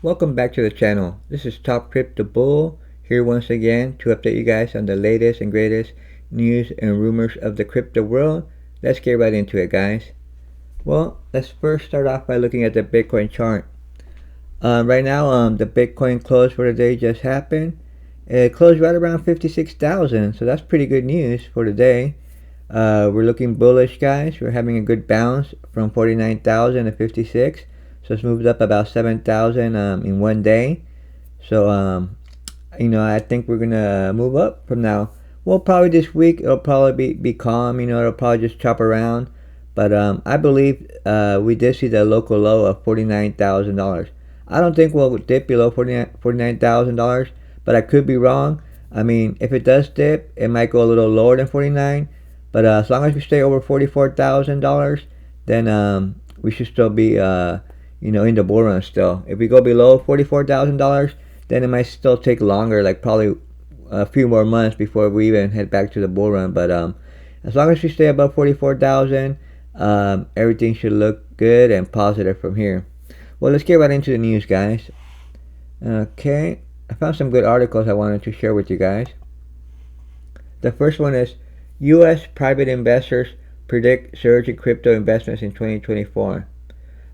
Welcome back to the channel. This is Top Crypto Bull here once again to update you guys on the latest and greatest news and rumors of the crypto world. Let's get right into it, guys. Well, let's first start off by looking at the Bitcoin chart. Right now, the Bitcoin close for the day just happened. It closed right around 56,000, so that's pretty good news for the day. We're looking bullish, guys. We're having a good bounce from 49,000 to 56. So it's moved up about 7,000 in one day. So I think we're gonna move up from now. Well, probably this week it'll probably be calm. It'll probably just chop around. But I believe we did see the local low of $49,000. I don't think we'll dip below $49,000, but I could be wrong. I mean, if it does dip, it might go a little lower than 49. But as long as we stay over $44,000, then we should still be in the bull run still. If we go below $44,000, then it might still take longer, like probably a few more months before we even head back to the bull run. But as long as we stay above 44,000, everything should look good and positive from here. Well, let's get right into the news, guys. Okay, I found some good articles I wanted to share with you guys. The first one is U.S. private investors predict surge in crypto investments in 2024.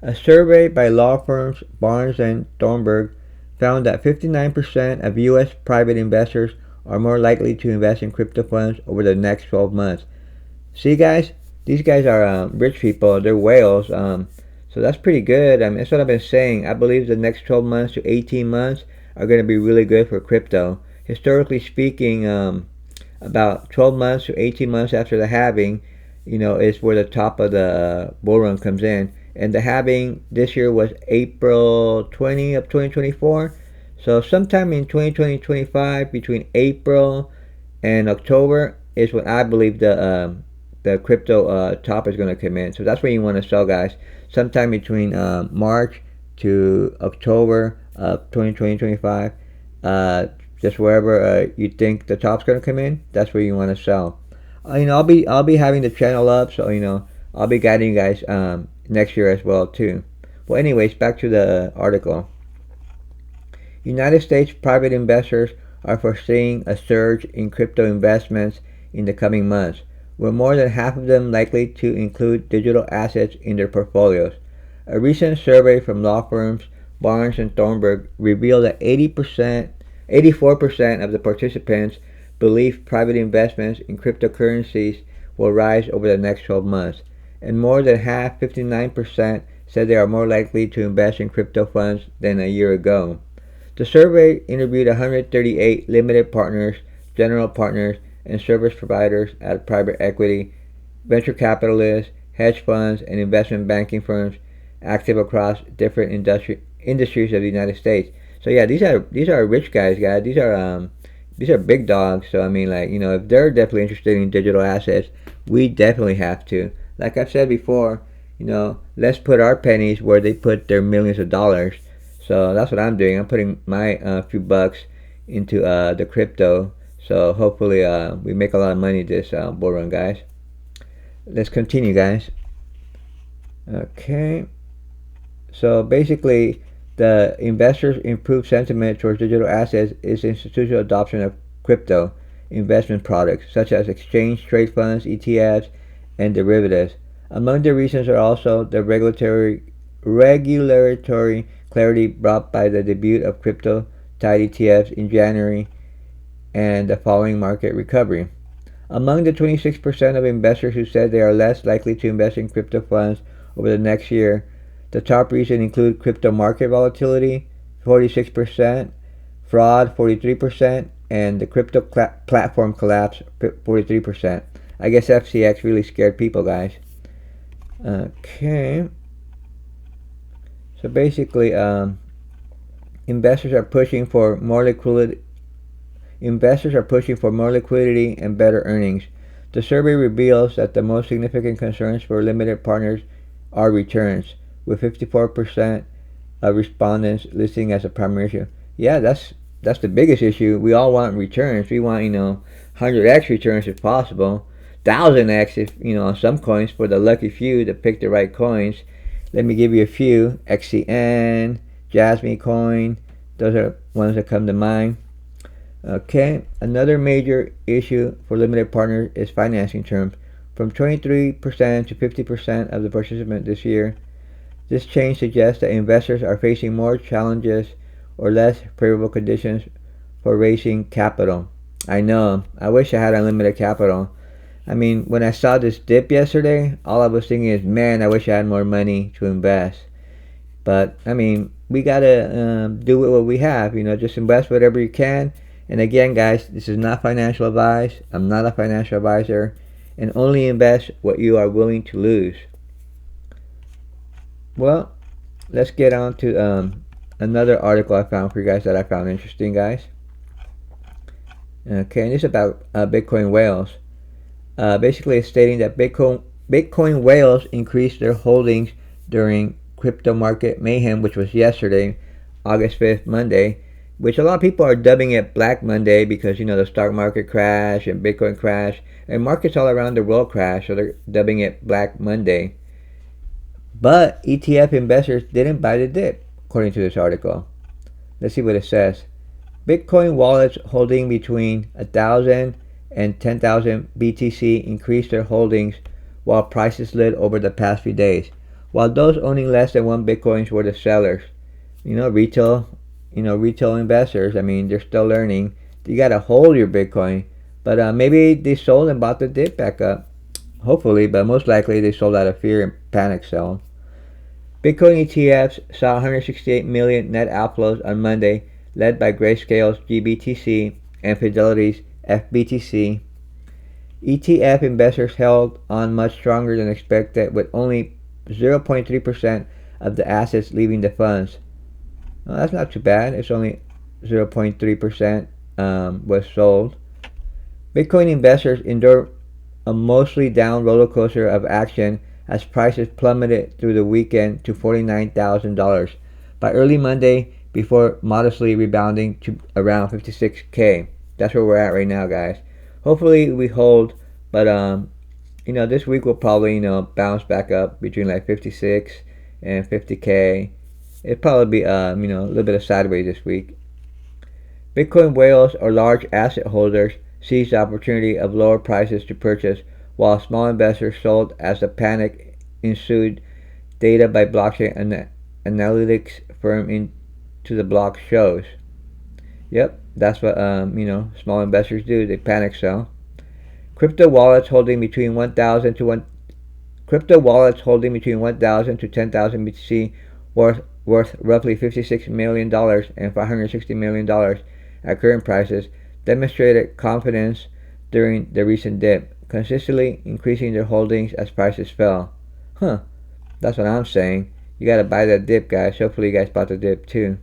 A survey by law firms Barnes and Thornburg found that 59% of U.S. private investors are more likely to invest in crypto funds over the next 12 months. See, guys, these guys are rich people. They're whales. So that's pretty good. I mean, that's what I've been saying. I believe the next 12 months to 18 months are going to be really good for crypto. Historically speaking, about 12 months to 18 months after the halving, is where the top of the bull run comes in. And the halving this year was April 20 of 2024. So sometime in 2025, between April and October, is when I believe the crypto top is going to come in. So that's when you want to sell, guys. Sometime between March to October of 2025. Just wherever you think the top's going to come in, that's where you want to sell. I'll be having the channel up, so I'll be guiding you guys next year as well too. Well, anyways, back to the article. United States private investors are foreseeing a surge in crypto investments in the coming months, with more than half of them likely to include digital assets in their portfolios. A recent survey from law firms Barnes and Thornburg revealed that 84% of the participants believe private investments in cryptocurrencies will rise over the next 12 months, and more than half, 59%, said they are more likely to invest in crypto funds than a year ago. The survey interviewed 138 limited partners, general partners, and service providers at private equity, venture capitalists, hedge funds, and investment banking firms active across different industries of the United States. So yeah, these are rich guys. These are big dogs. So I mean, if they're definitely interested in digital assets, we definitely have to. Like I've said before, let's put our pennies where they put their millions of dollars. So that's what I'm doing. I'm putting my few bucks into the crypto. So hopefully we make a lot of money this bull run, guys. Let's continue, guys. Okay. So basically, the investors' improved sentiment towards digital assets is institutional adoption of crypto investment products, such as exchange traded funds, ETFs, and derivatives. Among the reasons are also the regulatory clarity brought by the debut of crypto-tied ETFs in January and the following market recovery. Among the 26% of investors who said they are less likely to invest in crypto funds over the next year, the top reasons include crypto market volatility, 46%, fraud, 43%, and the crypto platform collapse, 43%. I guess FCX really scared people, guys. Okay. So basically, investors are pushing for more liquidity. Investors are pushing for more liquidity and better earnings. The survey reveals that the most significant concerns for limited partners are returns, with 54% of respondents listing as a primary issue. Yeah, that's the biggest issue. We all want returns. We want 100x returns if possible, 1000x if on some coins for the lucky few to pick the right coins. Let me give you a few: XCN, Jasmine Coin. Those are ones that come to mind. Okay, another major issue for limited partners is financing terms. From 23% to 50% of the participants this year. This change suggests that investors are facing more challenges or less favorable conditions for raising capital. I know, I wish I had unlimited capital. I mean, when I saw this dip yesterday, all I was thinking is, man, I wish I had more money to invest. But, I mean, we gotta do what we have, just invest whatever you can. And again, guys, this is not financial advice. I'm not a financial advisor. And only invest what you are willing to lose. Well, let's get on to another article I found for you guys that I found interesting, guys. Okay, and this is about Bitcoin whales. Basically, it's stating that Bitcoin whales increased their holdings during crypto market mayhem, which was yesterday, August 5th, Monday, which a lot of people are dubbing it Black Monday because, the stock market crash and Bitcoin crash, and markets all around the world crash, so they're dubbing it Black Monday. But ETF investors didn't buy the dip, according to this article. Let's see what it says. Bitcoin wallets holding between 1,000 and 10,000 BTC increased their holdings while prices slid over the past few days, while those owning less than 1 Bitcoins were the sellers. Retail investors, they're still learning. You gotta hold your Bitcoin, but maybe they sold and bought the dip back up. Hopefully, but most likely they sold out of fear and panic sell. Bitcoin ETFs saw 168 million net outflows on Monday, led by Grayscale's GBTC and Fidelity's FBTC. ETF investors held on much stronger than expected, with only 0.3% of the assets leaving the funds. Well, that's not too bad. It's only 0.3% was sold. Bitcoin investors endured a mostly down roller coaster of action as prices plummeted through the weekend to $49,000 by early Monday before modestly rebounding to around 56K. That's where we're at right now, guys. Hopefully we hold, but this week will probably bounce back up between like 56 and 50K. It'll probably be a little bit of sideways this week. Bitcoin whales or large asset holders seized the opportunity of lower prices to purchase, while small investors sold as the panic ensued, data by blockchain analytics firm Into the Block shows. Yep, that's what small investors do. They panic sell. Crypto wallets holding between 1,000 to 10,000 BTC worth roughly $56 million and $560 million at current prices demonstrated confidence during the recent dip, consistently increasing their holdings as prices fell. That's what I'm saying. You gotta buy that dip, guys. Hopefully you guys bought the dip too.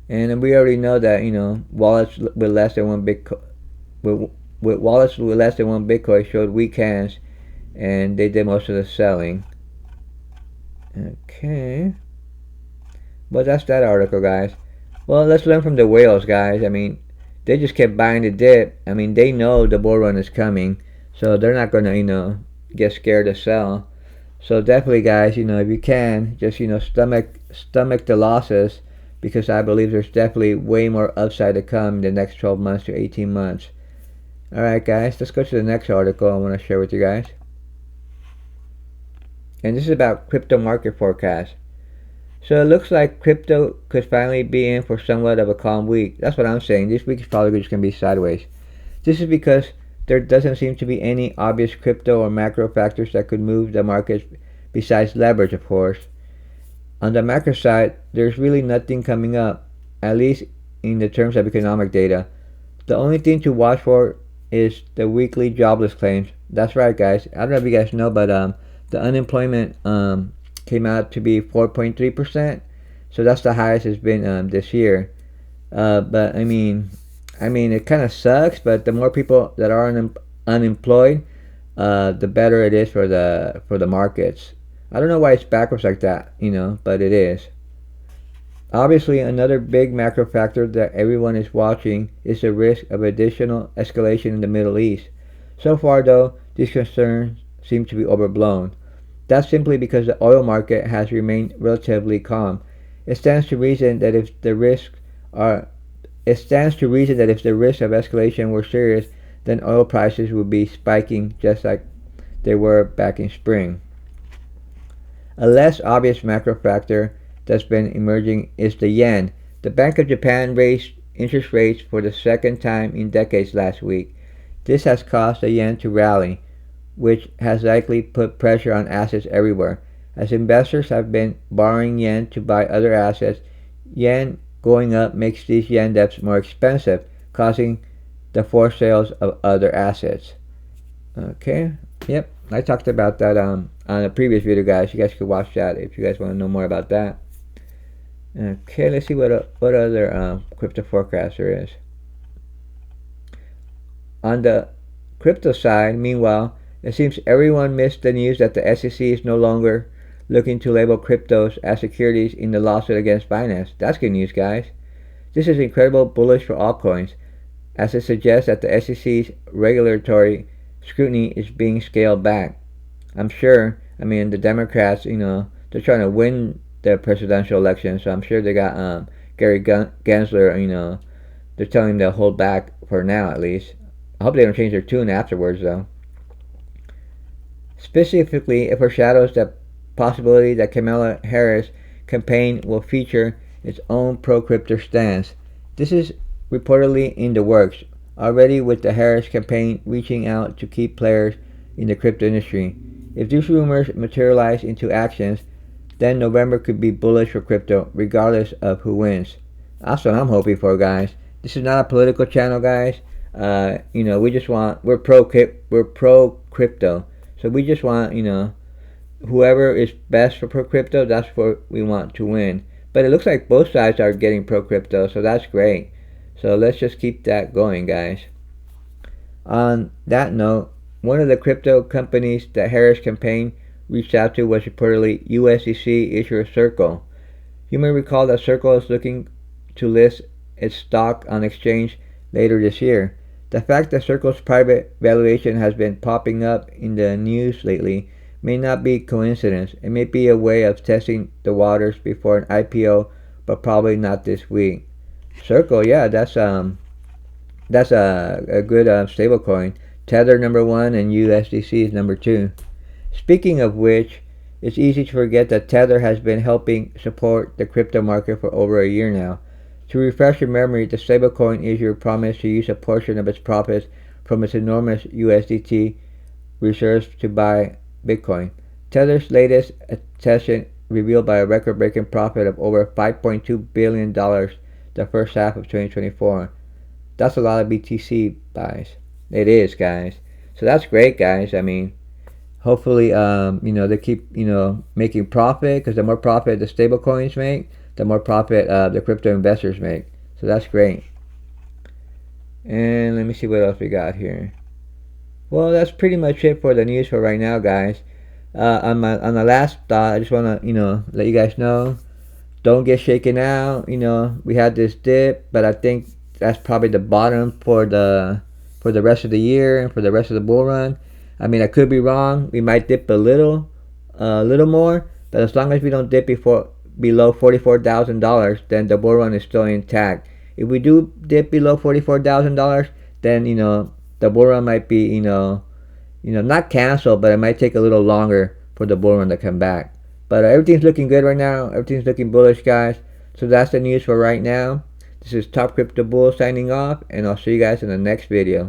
And we already know that wallets with less than 1 Bitcoin, with wallets with less than 1 Bitcoin showed weak hands, and they did most of the selling. Okay, but that's that article, guys. Well, let's learn from the whales, guys. They just kept buying the dip. They know the bull run is coming, so they're not gonna get scared to sell. So definitely, guys, if you can, just stomach the losses, because I believe there's definitely way more upside to come in the next 12 months to 18 months. Alright, guys, let's go to the next article I want to share with you guys. And this is about crypto market forecast. So it looks like crypto could finally be in for somewhat of a calm week. That's what I'm saying. This week is probably just going to be sideways. This is because there doesn't seem to be any obvious crypto or macro factors that could move the markets besides leverage, of course. On the macro side, there's really nothing coming up, at least in the terms of economic data. The only thing to watch for is the weekly jobless claims. That's right, guys. I don't know if you guys know, but the unemployment came out to be 4.3%. So that's the highest it's been this year. But I mean, it kind of sucks. But the more people that are unemployed, the better it is for the markets. I don't know why it's backwards like that, but it is. Obviously, another big macro factor that everyone is watching is the risk of additional escalation in the Middle East. So far, though, these concerns seem to be overblown. That's simply because the oil market has remained relatively calm, It stands to reason that if the risks of escalation were serious, then oil prices would be spiking just like they were back in spring. A less obvious macro factor that's been emerging is the yen. The Bank of Japan raised interest rates for the second time in decades last week. This has caused the yen to rally, which has likely put pressure on assets everywhere. As investors have been borrowing yen to buy other assets, yen going up makes these yen debts more expensive, causing the forced sales of other assets. Okay, yep, I talked about that on a previous video, guys. You guys could watch that if you guys want to know more about that. Okay, let's see what other crypto forecast there is. On the crypto side, meanwhile, it seems everyone missed the news that the SEC is no longer looking to label cryptos as securities in the lawsuit against Binance. That's good news, guys. This is incredible bullish for altcoins, as it suggests that the SEC's regulatory scrutiny is being scaled back. I'm sure, the Democrats, they're trying to win the presidential election, so I'm sure they got Gary Gensler, they're telling him they'll hold back for now at least. I hope they don't change their tune afterwards, though. Specifically, it foreshadows the possibility that Kamala Harris' campaign will feature its own pro-crypto stance. This is reportedly in the works already, with the Harris campaign reaching out to key players in the crypto industry. If these rumors materialize into actions, then November could be bullish for crypto, regardless of who wins. That's what I'm hoping for, guys. This is not a political channel, guys. We're pro crypto, so we just want, whoever is best for pro crypto, that's what we want to win. But it looks like both sides are getting pro crypto, so that's great. So let's just keep that going, guys. On that note, one of the crypto companies that Harris campaign reached out to was reportedly USDC issuer Circle. You may recall that Circle is looking to list its stock on exchange later this year. The fact that Circle's private valuation has been popping up in the news lately may not be coincidence. It may be a way of testing the waters before an IPO, but probably not this week. Circle, yeah, that's a good stablecoin. Tether number 1 and USDC is number 2. Speaking of which, it's easy to forget that Tether has been helping support the crypto market for over a year now. To refresh your memory, the stablecoin issuer promised to use a portion of its profits from its enormous USDT reserves to buy Bitcoin. Tether's latest session revealed by a record-breaking profit of over $5.2 billion the first half of 2024. That's a lot of BTC buys. It is, guys. So that's great, guys. Hopefully, they keep, making profit, because the more profit the stable coins make, the more profit the crypto investors make. So that's great. And let me see what else we got here. Well, that's pretty much it for the news for right now, guys. On the last thought, I just want to, let you guys know, don't get shaken out. We had this dip, but I think that's probably the bottom for the rest of the year and for the rest of the bull run. I could be wrong. We might dip a little more, but as long as we don't dip below $44,000, then the bull run is still intact. If we do dip below $44,000, then the bull run might be not canceled, but it might take a little longer for the bull run to come back. But everything's looking good right now. Everything's looking bullish, guys. So that's the news for right now. This is Top Crypto Bull signing off, and I'll see you guys in the next video.